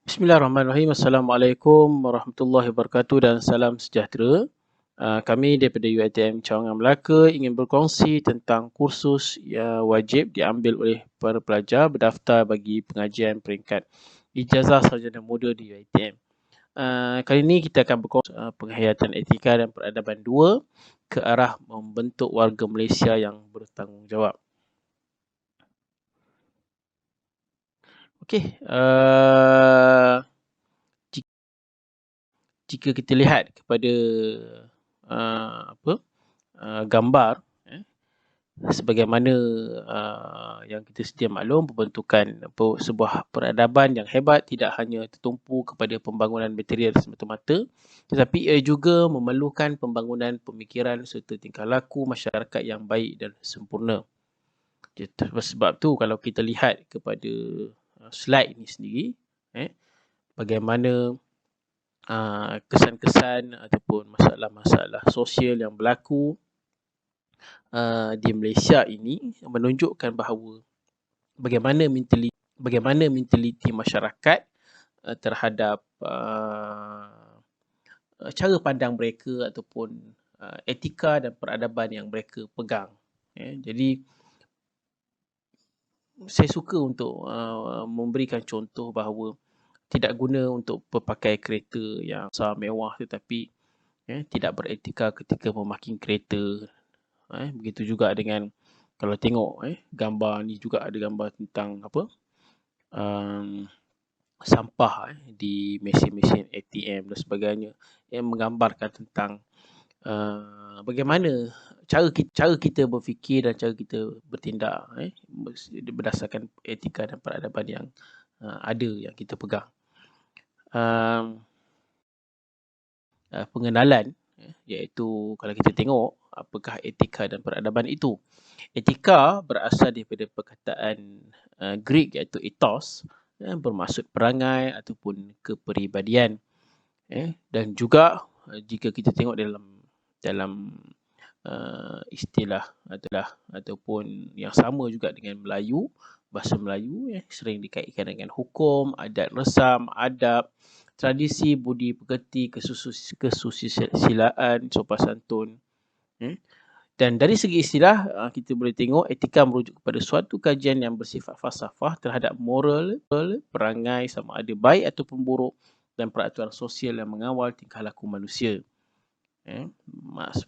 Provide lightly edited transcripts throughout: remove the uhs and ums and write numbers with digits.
Bismillahirrahmanirrahim. Assalamualaikum warahmatullahi wabarakatuh dan salam sejahtera. Kami daripada UiTM Cawangan Melaka ingin berkongsi tentang kursus yang wajib diambil oleh para pelajar berdaftar bagi pengajian peringkat ijazah sarjana muda di UiTM. Kali ini kita akan berkongsi penghayatan etika dan peradaban 2 ke arah membentuk warga Malaysia yang bertanggungjawab. Okey, jika kita lihat kepada gambar, sebagaimana yang kita sedia maklum, pembentukan sebuah peradaban yang hebat tidak hanya tertumpu kepada pembangunan material semata-mata, tetapi ia juga memerlukan pembangunan pemikiran serta tingkah laku masyarakat yang baik dan sempurna. Sebab tu kalau kita lihat kepada slide ini sendiri, bagaimana kesan-kesan ataupun masalah-masalah sosial yang berlaku di Malaysia ini menunjukkan bahawa bagaimana mentaliti masyarakat terhadap cara pandang mereka ataupun etika dan peradaban yang mereka pegang. Jadi saya suka untuk memberikan contoh bahawa tidak guna untuk berpakai kereta yang besar mewah tetapi tidak beretika ketika memaking kereta. Begitu juga dengan kalau tengok gambar ni juga ada gambar tentang sampah di mesin-mesin ATM dan sebagainya yang menggambarkan tentang bagaimana cara kita berfikir dan cara kita bertindak berdasarkan etika dan peradaban yang ada yang kita pegang. Pengenalan iaitu kalau kita tengok apakah etika dan peradaban itu. Etika berasal daripada perkataan Greek iaitu ethos, bermaksud perangai ataupun kepribadian. Dan juga jika kita tengok dalam istilah ataupun yang sama juga dengan Melayu, bahasa Melayu sering dikaitkan dengan hukum, adat resam, adab, tradisi, budi pekerti, kesusilaan, sopan santun. Dan dari segi istilah, kita boleh tengok etika merujuk kepada suatu kajian yang bersifat falsafah terhadap moral, perangai sama ada baik ataupun buruk dan peraturan sosial yang mengawal tingkah laku manusia.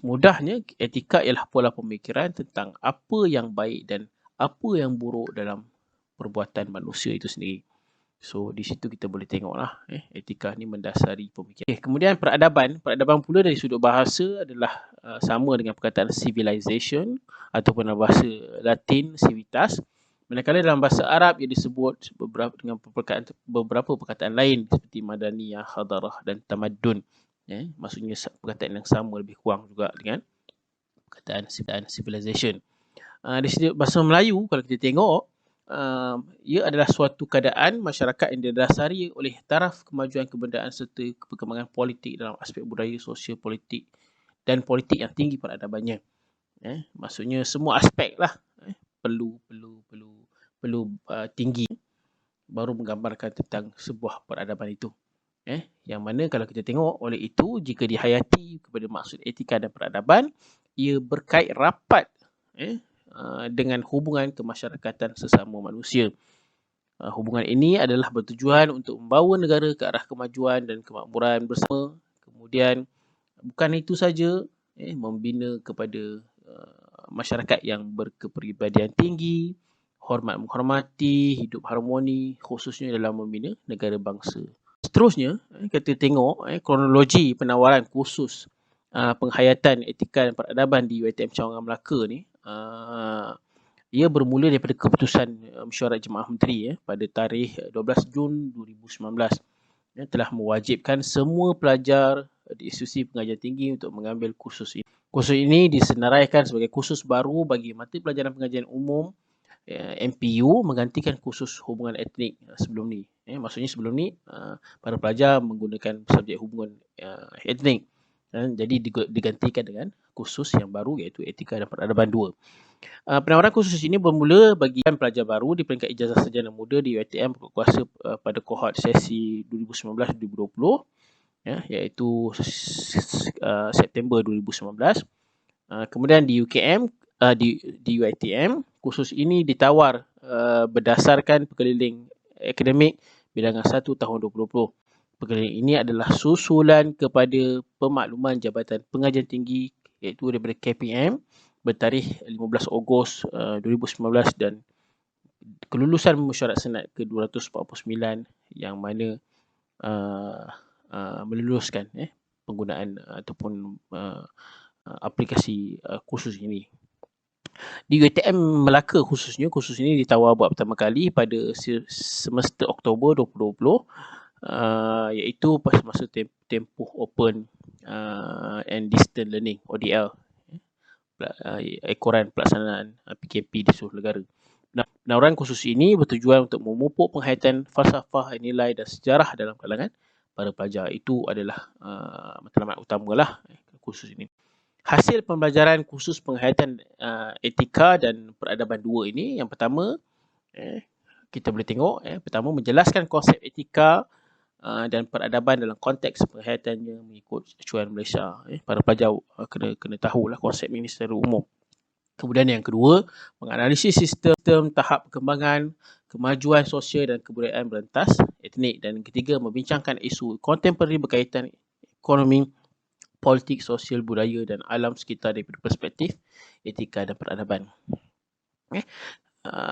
Mudahnya, etika ialah pola pemikiran tentang apa yang baik dan apa yang buruk dalam perbuatan manusia itu sendiri. So, di situ kita boleh tengoklah etika ni mendasari pemikiran. Kemudian peradaban pula dari sudut bahasa adalah sama dengan perkataan civilization ataupun dalam bahasa Latin civitas. Manakala dalam bahasa Arab ia disebut dengan beberapa perkataan lain seperti madaniyah, hadarah dan tamadun. Maksudnya perkataan yang sama lebih kurang juga dengan perkataan civilization. Di sini bahasa Melayu kalau kita tengok, ia adalah suatu keadaan masyarakat yang didasari oleh taraf kemajuan kebudayaan serta perkembangan politik dalam aspek budaya, sosial, politik dan politik yang tinggi peradabannya. Maksudnya semua aspek lah perlu tinggi baru menggambarkan tentang sebuah peradaban itu. Yang mana kalau kita tengok oleh itu, jika dihayati kepada maksud etika dan peradaban, ia berkait rapat dengan hubungan kemasyarakatan sesama manusia. Hubungan ini adalah bertujuan untuk membawa negara ke arah kemajuan dan kemakmuran bersama. Kemudian bukan itu saja, membina kepada masyarakat yang berkepribadian tinggi, hormat menghormati, hidup harmoni, khususnya dalam membina negara bangsa. Seterusnya, kita tengok kronologi penawaran kursus penghayatan etika dan peradaban di UiTM Cawangan Melaka ni. Ia bermula daripada keputusan Mesyuarat Jemaah Menteri pada tarikh 12 Jun 2019 telah mewajibkan semua pelajar di institusi pengajian tinggi untuk mengambil kursus ini. Kursus ini disenaraikan sebagai kursus baru bagi mata pelajaran pengajian umum MPU menggantikan kursus hubungan etnik sebelum ni. Maksudnya sebelum ni para pelajar menggunakan subjek hubungan etnik. Jadi digantikan dengan kursus yang baru iaitu Etika dan Peradaban 2. Penawaran kursus ini bermula bagi pelajar baru di peringkat ijazah sarjana muda di UiTM berkuasa pada kohort sesi 2019-2020, iaitu September 2019. Kemudian di UKM, di UiTM, kursus ini ditawar berdasarkan perkeliling akademik bilangan 1 tahun 2020. Perkeliling ini adalah susulan kepada pemakluman Jabatan Pengajian Tinggi iaitu daripada KPM bertarikh 15 Ogos 2019 dan kelulusan mesyuarat senat ke-249 yang mana meluluskan penggunaan ataupun aplikasi kursus ini. Di UiTM Melaka khususnya, kursus ini ditawar buat pertama kali pada semester Oktober 2020, iaitu pada masa tempoh Open and Distance Learning ODL, ekoran pelaksanaan PKP di seluruh negara. Penawaran khusus ini bertujuan untuk memupuk penghayatan falsafah, nilai dan sejarah dalam kalangan para pelajar. Itu adalah matlamat utamalah kursus ini. Hasil pembelajaran kursus penghayatan etika dan peradaban 2 ini, yang pertama kita boleh tengok, pertama menjelaskan konsep etika dan peradaban dalam konteks penghayatannya mengikut acuan Malaysia. Para pelajar kena tahulah konsep ini secara umum. Kemudian yang kedua, menganalisis sistem tahap perkembangan, kemajuan sosial dan kebudayaan berentas etnik. Dan ketiga, membincangkan isu kontemporari berkaitan ekonomi, politik, sosial, budaya dan alam sekitar daripada perspektif etika dan peradaban.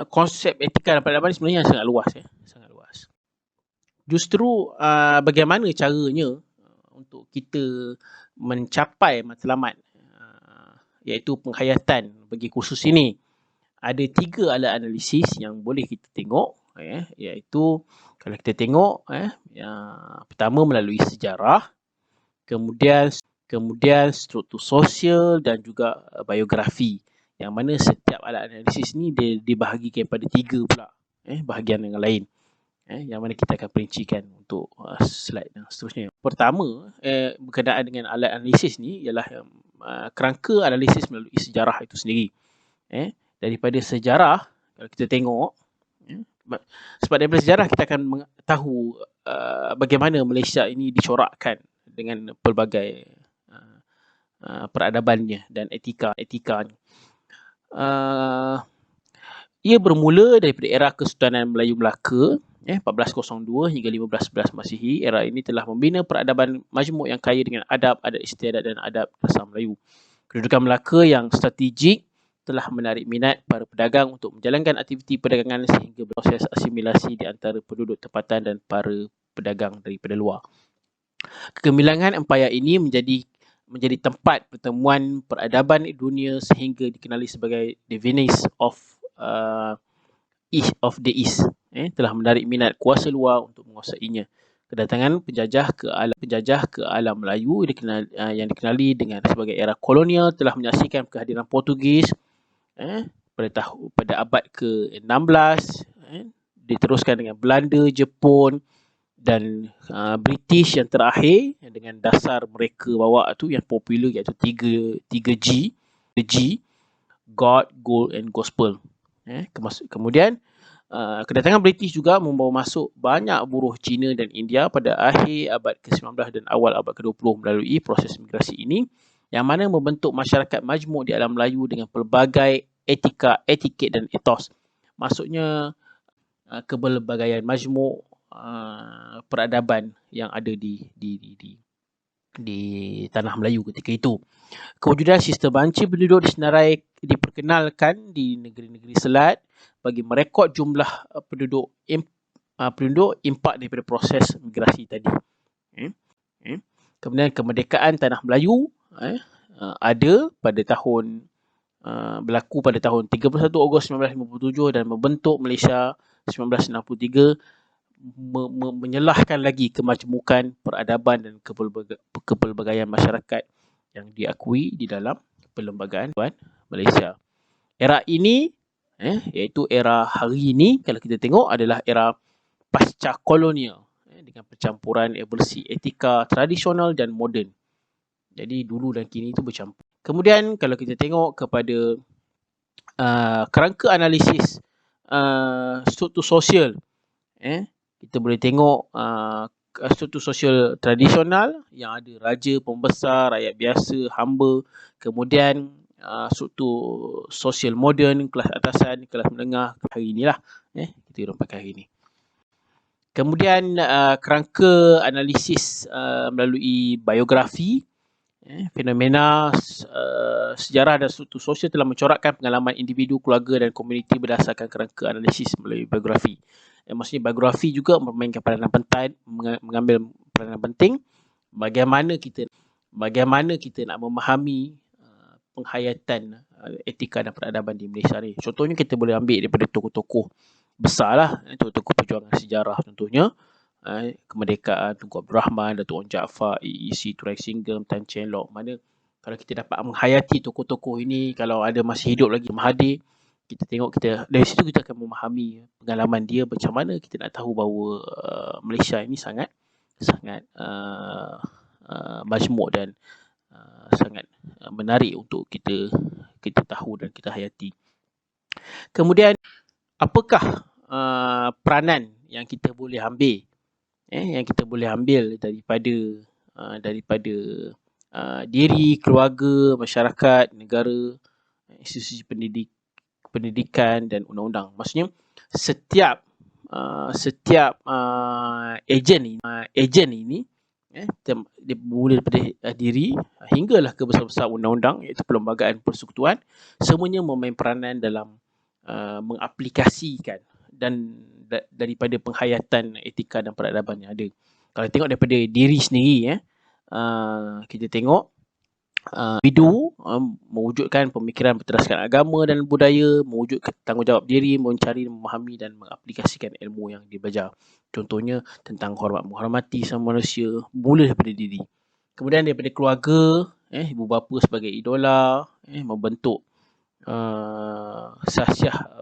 Konsep etika dan peradaban sebenarnya sangat luas. Sangat luas. Justru bagaimana caranya untuk kita mencapai matlamat iaitu penghayatan bagi kursus ini. Ada 3 alat analisis yang boleh kita tengok, iaitu kalau kita tengok pertama melalui sejarah, kemudian struktur sosial dan juga biografi, yang mana setiap alat analisis ni dia dibahagikan pada 3 pula bahagian yang lain, yang mana kita akan perincikan untuk slide dan seterusnya. Pertama berkenaan dengan alat analisis ni ialah kerangka analisis melalui sejarah itu sendiri. Daripada sejarah, kalau kita tengok, sebab daripada sejarah kita akan tahu bagaimana Malaysia ini dicorakkan dengan pelbagai peradabannya dan etikanya. Ia bermula daripada era Kesultanan Melayu Melaka 1402 hingga 1511 Masihi. Era ini telah membina peradaban majmuk yang kaya dengan adab, adat istiadat dan adab bahasa Melayu. Kedudukan Melaka yang strategik telah menarik minat para pedagang untuk menjalankan aktiviti perdagangan sehingga proses asimilasi di antara penduduk tempatan dan para pedagang daripada luar. Kegemilangan empayar ini menjadi tempat pertemuan peradaban dunia sehingga dikenali sebagai the Venice of the East. Telah menarik minat kuasa luar untuk menguasainya. Kedatangan penjajah ke alam Melayu yang dikenali dengan sebagai era kolonial telah menyaksikan kehadiran Portugis pada abad ke-16, diteruskan dengan Belanda, Jepun dan British yang terakhir dengan dasar mereka bawa tu yang popular iaitu 3G, God, Gold and Gospel. Kemudian kedatangan British juga membawa masuk banyak buruh Cina dan India pada akhir abad ke-19 dan awal abad ke-20 melalui proses migrasi ini yang mana membentuk masyarakat majmuk di alam Melayu dengan pelbagai etika, etiket dan etos. Maksudnya kepelbagaian majmuk peradaban yang ada di tanah Melayu ketika itu. Kewujudan sistem banci penduduk diperkenalkan di negeri-negeri selat bagi merekod jumlah penduduk impak daripada proses migrasi tadi. Kemudian kemerdekaan tanah Melayu ada pada tahun berlaku pada tahun 31 Ogos 1957 dan membentuk Malaysia 1963, menyelahkan lagi kemajmukan peradaban dan kepelbagaian masyarakat yang diakui di dalam perlembagaan Malaysia. Era ini iaitu era hari ini kalau kita tengok adalah era pasca kolonial dengan percampuran evolusi etika tradisional dan moden. Jadi dulu dan kini itu bercampur. Kemudian kalau kita tengok kepada kerangka analisis struktur sosial, kita boleh tengok struktur sosial tradisional yang ada raja, pembesar, rakyat biasa, hamba. Kemudian struktur sosial moden, kelas atasan, kelas menengah, hari inilah kita hidup pakai hari ini. Kemudian kerangka analisis melalui biografi, fenomena sejarah dan struktur sosial telah mencorakkan pengalaman individu, keluarga dan komuniti berdasarkan kerangka analisis melalui biografi. Maksudnya biografi juga memainkan peranan penting, mengambil peranan penting bagaimana kita nak memahami penghayatan etika dan peradaban di Malaysia ni. Contohnya kita boleh ambil daripada tokoh-tokoh besar lah, tokoh-tokoh perjuangan sejarah contohnya. Kemerdekaan Tunku Abdul Rahman, Datuk Wan Jaafar, EEC, Turai Singgam, Tan Cheng Lock. Mana kalau kita dapat menghayati tokoh-tokoh ini, kalau ada masih hidup lagi Mahathir, kita tengok, dari situ kita akan memahami pengalaman dia, macam mana kita nak tahu bahawa Malaysia ini sangat majmuk dan sangat menarik untuk kita tahu dan kita hayati. Kemudian apakah peranan yang kita boleh ambil daripada diri, keluarga, masyarakat, negara, institusi pendidikan dan undang-undang. Maksudnya setiap ejen ini dia mula daripada diri hinggalah ke besar-besar undang-undang, iaitu perlembagaan persekutuan, semuanya memain peranan dalam mengaplikasikan dan daripada penghayatan etika dan peradaban yang ada. Kalau tengok daripada diri sendiri, kita tengok individu mewujudkan pemikiran berteraskan agama dan budaya, mewujudkan tanggungjawab diri, mencari, memahami dan mengaplikasikan ilmu yang dia belajar. Contohnya tentang hormat menghormati sama manusia, mula daripada diri. Kemudian daripada keluarga, ibu bapa sebagai idola, membentuk sahsiah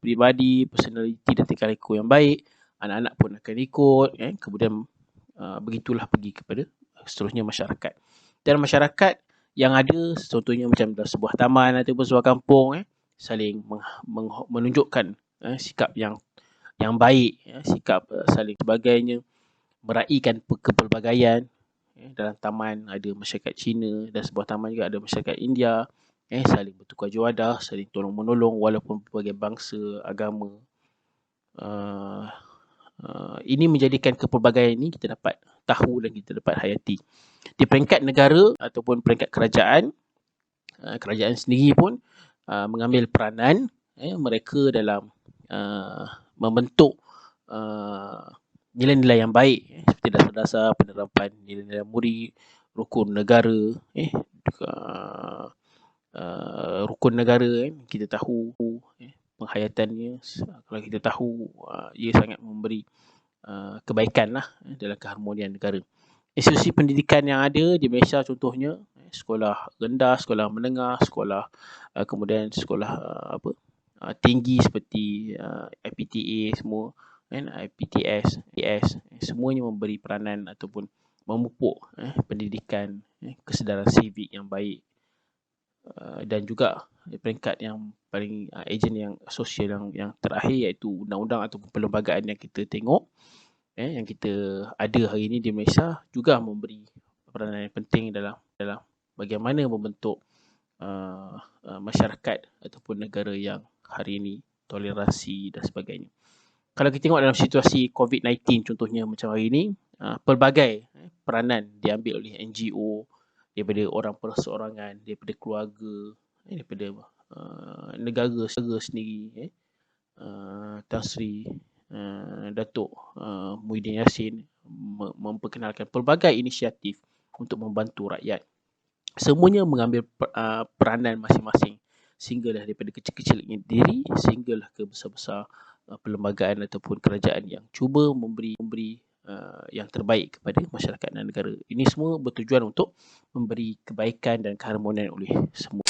peribadi, personaliti dan tingkah laku yang baik. Anak-anak pun akan ikut, kemudian begitulah pergi kepada seterusnya masyarakat. Dan masyarakat yang ada, contohnya macam dalam sebuah taman ataupun sebuah kampung, saling menunjukkan sikap yang baik, sikap saling sebagainya, meraihkan kepelbagaian. Dalam taman ada masyarakat Cina, dan sebuah taman juga ada masyarakat India, saling bertukar juadah, saling tolong-menolong walaupun berbagai bangsa, agama. Ini menjadikan kepelbagaian ini kita dapat tahu dan kita dapat hayati. Di peringkat negara ataupun peringkat kerajaan sendiri pun mengambil peranan mereka dalam membentuk nilai-nilai yang baik, seperti dasar-dasar penerapan nilai-nilai murid, rukun negara, rukun negara, kita tahu penghayatannya. Kalau kita tahu, ia sangat memberi kebaikan lah dalam keharmonian negara. Institusi pendidikan yang ada di Malaysia contohnya sekolah rendah, sekolah menengah, sekolah kemudian sekolah tinggi seperti IPTA semua, IPTS, semuanya memberi peranan ataupun memupuk pendidikan, kesedaran sivik yang baik. Dan juga peringkat yang paling ejen yang sosial yang terakhir, iaitu undang-undang ataupun perlembagaan yang kita tengok, yang kita ada hari ini di Malaysia, juga memberi peranan yang penting dalam bagaimana membentuk masyarakat ataupun negara yang hari ini toleransi dan sebagainya. Kalau kita tengok dalam situasi COVID-19 contohnya macam hari ini, pelbagai peranan diambil oleh NGO, daripada orang perseorangan, daripada keluarga, daripada negara sendiri. Tan Sri Datuk Muhyiddin Yassin memperkenalkan pelbagai inisiatif untuk membantu rakyat. Semuanya mengambil peranan masing-masing, sehinggalah daripada kecil-kecil diri sehinggalah ke besar-besar perlembagaan ataupun kerajaan yang cuba memberi yang terbaik kepada masyarakat dan negara. Ini semua bertujuan untuk memberi kebaikan dan keharmonian oleh semua.